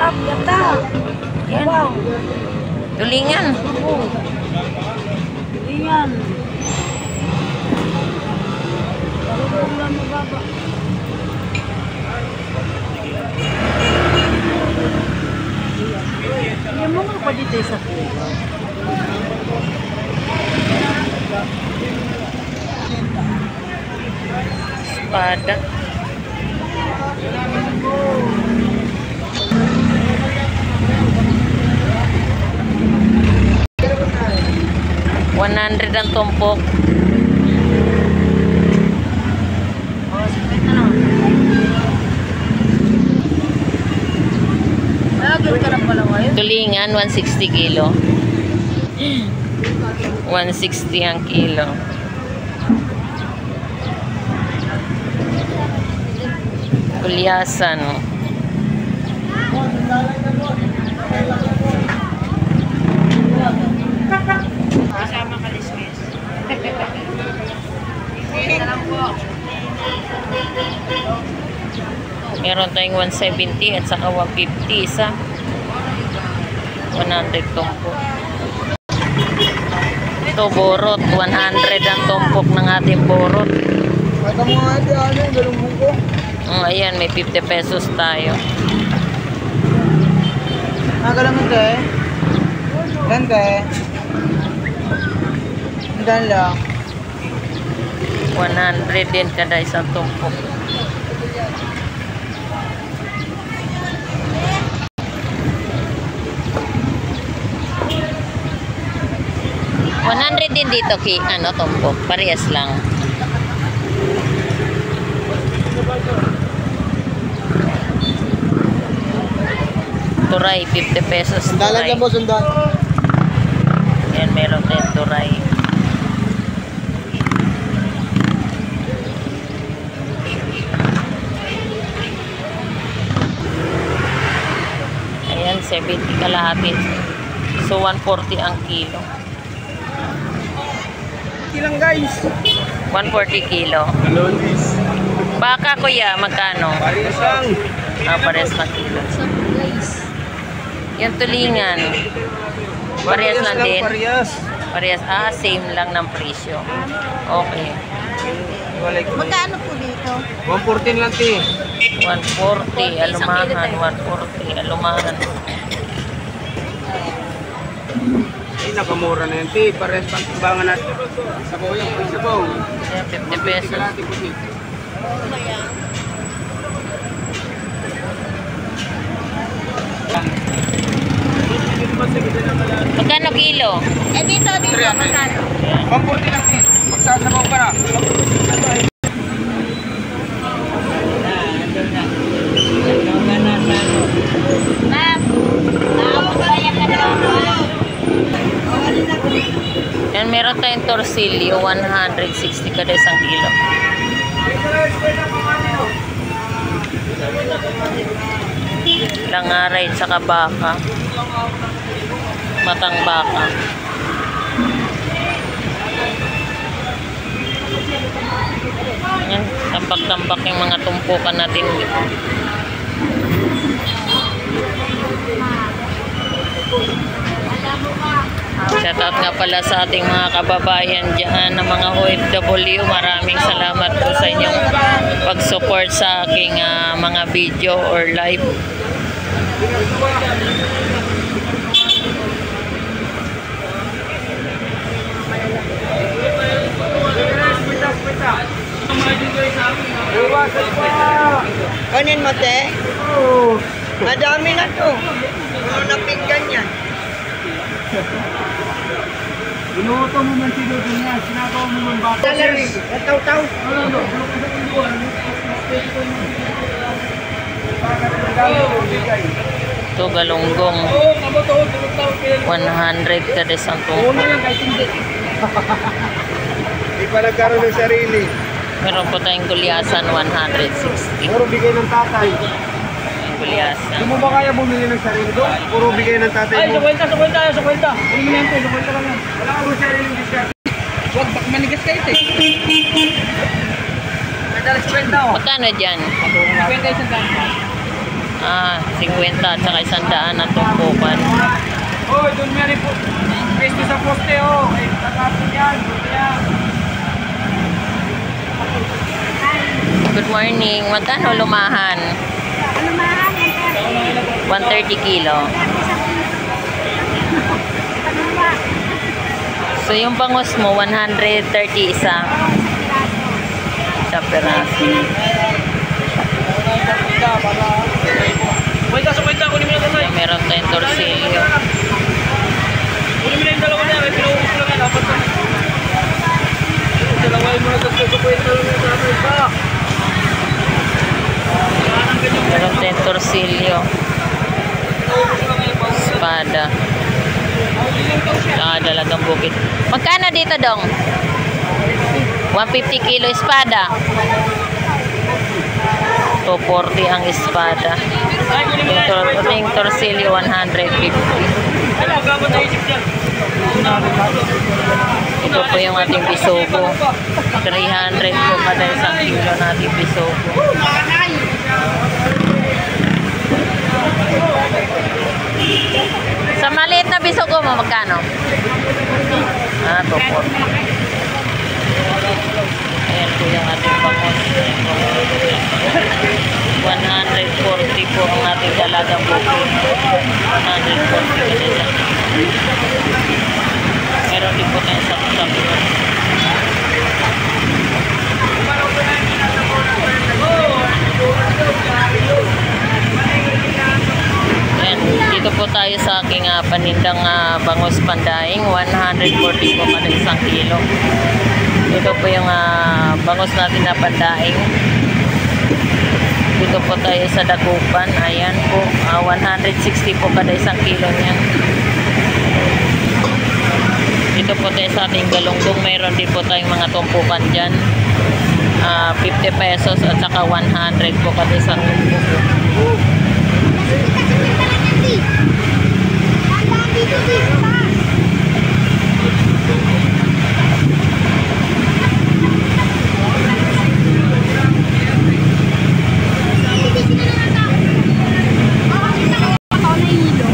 Sarap, ganda. Yan. Wow. Tulingan. Tulingan. Parang ulan mababa. Yan mo nga pa dito sa kuha. Espada. $100 ang tumpok. Oh, sakit na lang. Lagyan ka ng palawayo. Tulingan, 160 kilo. 160 ang kilo. Kulyasan. Kasama kalismis. Hindi na lang po. Meron tayong 170 at saka 150 isa. 100 tumpok. Ito borot, 100 ang tumpok ng ating borot. Kata mo nga ito, ano yung galong buko? Ayan, may 50 pesos tayo. Galang ito eh. Ganda eh. Ganda lang. 100 din kada isang tumpok. $100 din dito ano tumpok, parehas lang. Turay 50 pesos. Sandalan lang po, sandalan. Yan, meron din turay. Ayan, 70 kalahati. So 140 ang kilo. Ilang guys? 140 kilo. Lolis. Baka kuya, magkano? Parehas lang. Parehas na kilo. Yung tulingan. Parehas lang din. Parehas. Parehas. Same lang ng presyo. Okay. Magkano po dito? 114 lang ti. 140. Alumahan. 140. Alumahan. Ay, nakamura na yan ti. Parehas pang timbangan natin. Sabaw yan. Sabaw. Ayan, 50 pesos. Magkano kilo? Dito, magkano? 140 lang ti. Magsasabaw ka na. Ma'am, bayan ka na. Yan, meron tayong torsilyo. 160 kada isang kilo. Langaray tsaka baka. Matang baka. Yan, tambak-tambak yung mga tumpukan natin. Shoutout nga pala sa ating mga kababayan dyan na mga OFW. Maraming salamat po sa inyong pag-support sa aking mga video or live. Kanin mo te? Oo. Madami na to. Ano na pinggan yan? Inuto mo man sino din yan. Sinagawa mo man bata. Salary. Taw-taw. Ito galunggong 100 kada isang tumpok. Hindi pa nagkaroon ng sarili. Meron po tayong gulyasan 160. Puro bigay ng tatay. Yung gulyasan. Hindi mo ba kaya bumili ng sarili doon? Puro bigay ng tatay mo. Ay, sa kwenta. Ano mo yan to? Sa kwenta lang yan. Wala ka mo sarili ng discount. Huwag, bak manigas kayo ito eh. May dalas kwenta oh. Magkano dyan? Kwenta isang daan. 50 at saka 100 ang tumpukan. Oh, doon nga rin po. Pwesto sa poste, oh. Ay, tatapon yan. Good morning. Magkano lumahan? Ano mahal? 130 kilo. So yung bangus mo, 130 isa. Sa peraso. Kunin mo na tatay. Meron tayong torsilyo. Kunin mo na yung dalawa niya. May pinuubos ko lang yan. Dapat ka. Dalaway mo na tatay. Kwento lang yung tatay pa. Meron tayong torsilyo. Espada. Saka dalagang bukit. Magkano dito, Dong? 150 kilo espada. 240 ang espada. Yung torsilyo 150. Ito po yung ating bisogo. 300 po kada isang kilo nating bisogo. Sa maliit na bisogo mo, magkano? 240. Ayan po yung ating bangus. 140 po ang ating dalagang bukid. 140 po. Meron din po tayong sapi-sapi. Ayan, dito po tayo sa aking panindang bangus pandaing. 140 po kada isang kilo. Ito po yung bangus natin na pandaing. Dito po tayo sa Dagupan. Ayan po, 160 po kada isang kilo niyan. Dito po tayo sa ating galunggong. Mayroon din po tayong mga tumpukan dyan. 50 pesos at saka 100 po kada isang tumpukan.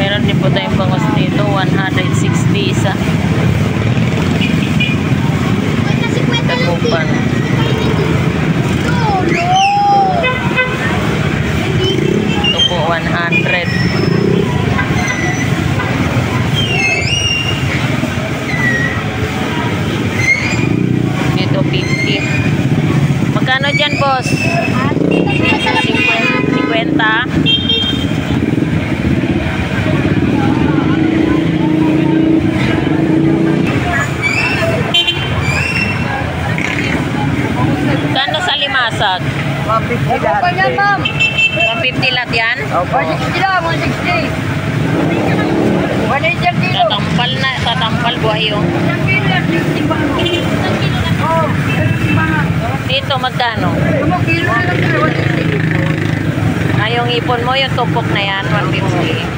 Meron din po tayong bangus dito, 160 isa. Dagupan. Ito po 100. Dito 50. Magkano dyan, boss? 50. Kano sa limasag? 150 lahat. Opo yan, ma'am. 150 lahat yan? Opo. 160 lang, 160. 180 kilo. Tatampal na, tatampal buhay yung. Dito magkano? Yung ipon mo, yung tumpok na yan, 150.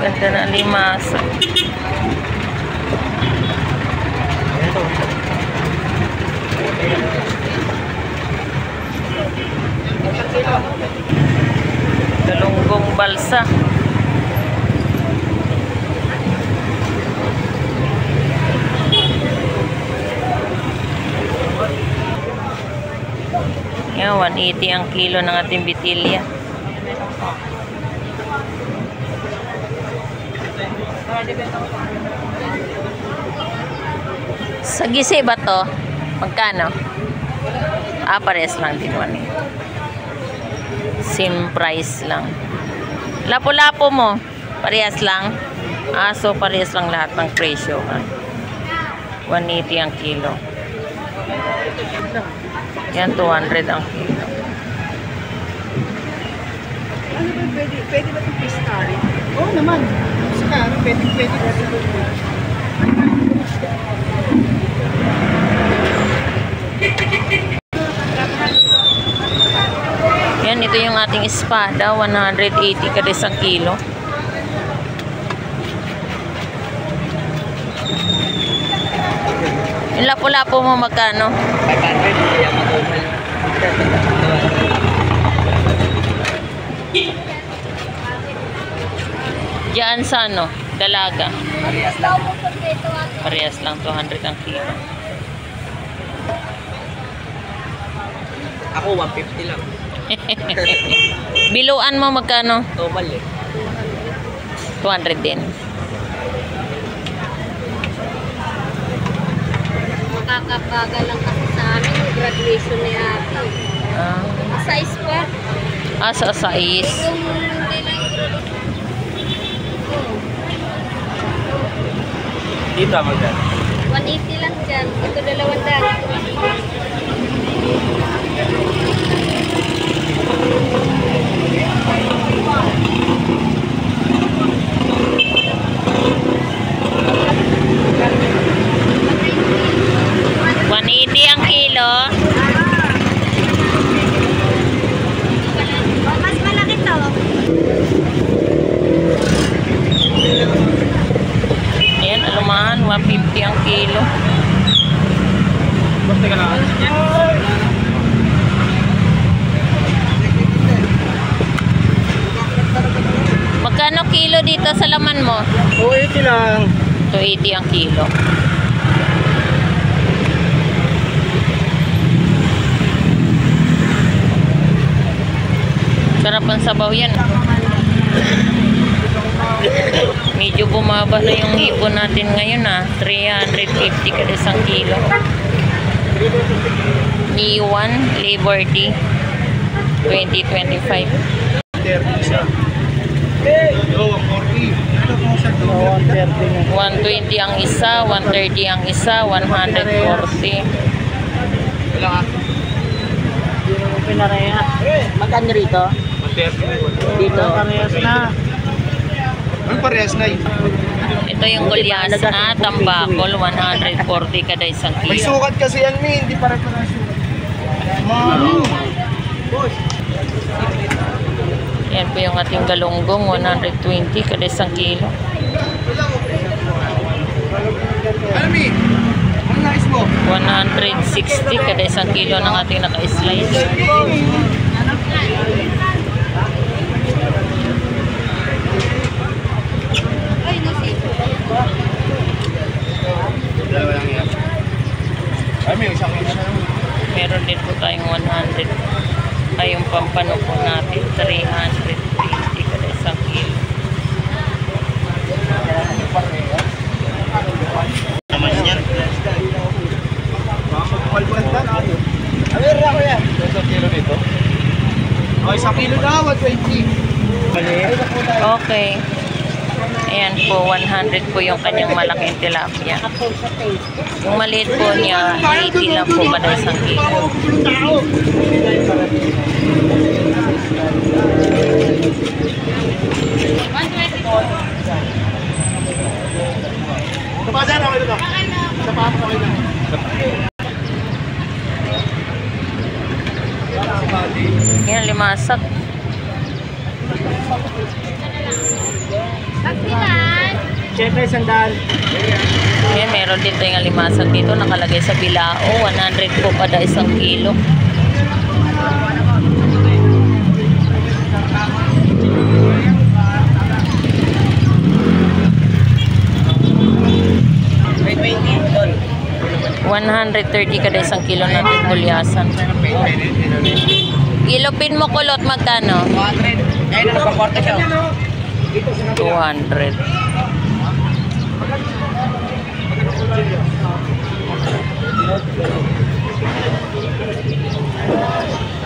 Ganda na limasa. Galunggong balsa. 180 ang kilo ng ating bitilya. Sa gisi ba to? Magkano? Parehas lang din 180. Same price lang. Lapo-lapo mo. Parehas lang. So parehas lang lahat ng presyo. 180 ang kilo. Yan, 200 ang kilo. Ano ba pwede ba itong fish curry? Oo naman. Fish curry, pwede. Yan, ito yung ating espada. 180 kada isang kilo. Yung lapo-lapo mo magkano? 500. Diyan sa ano? Dalaga. Parehas lang. Parehas lang, 200 ang kilo. Ako 150 lang. Biluan mo magkano? Tomal eh. 200 din. Makakabagal lang kasi sa amin yung graduation ni ate. Size pa. Sa sais. Yung hindi lang yung graduation. Dito magkano? 180 lang dyan. Ito 180 ang kilo. Mas malaki to. Ayan, alumahan, 150 ang kilo. Basta ka lang. Magkano kilo dito sa laman mo? 280 lang. 280 ang kilo. Sarap ang sabaw yan. Medyo bumaba na yung hipon natin ngayon 350 kada isang kilo. Iwan, Labor Day 2025. 120 ang isa, 130 ang isa, 140. Magkano rito? Dito. Ang parehas na yun. Ito yung gulyas na tambakol, 140 kada isang May kilo. sukat kasi yan, hindi para-parehas yun. Boss. Yan po yung ating galunggong, 120 kada isang kilo. Almi, ano nais mo? 160 kada isang kilo ng ating naka-slice. Ay, nasito. Dalawa lang yan. Almi, isang kilo na lang. Meron din po tayong 100. Ay, yung pampano po natin, 320 kada isang kilo. Naman yan. Magpapalbulan na. Awir na ko yan. Isang kilo dito? O, isang kilo na, 120. Okay. Ayan po, 100 po yung kanyang malaking tilapia. Yung maliit po niya, 80 lang po kada isang kilo. Kapasa na kayo dito. Sa papo kayo dito. Yan, limasag. Pagpilan. Siyempre, sandal. Yan, meron din tayong limasag dito. Nakalagay sa bilao. 100 po kada isang kilo. May 20 doon. 130 kada isang kilo natin gulyasan. Ilupin mo kulot magkano? 200. Ayun na, nagpapwarta siya. 200.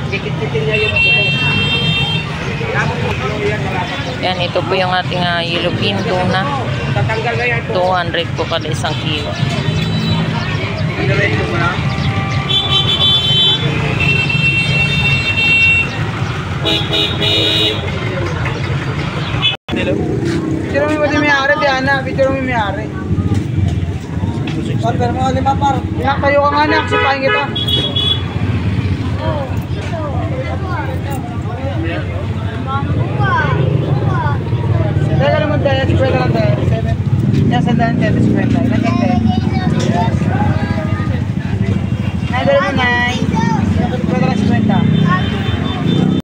Dikit-dikin niya yung Yan, ito po yung ating yellowfin tuna. tatanggal na yan. 200 po kada isang kilo. Pinareto mo na. Picture mo yung may-ari, Diana. Picture mo yung may-ari. Pero mga lima par. Tayo ka nga na, sipahin kita. Dala naman tayo, 50 lang tayo. 7. Yan, sa daan tayo, 50. Ilan tayo? Nadala mo na.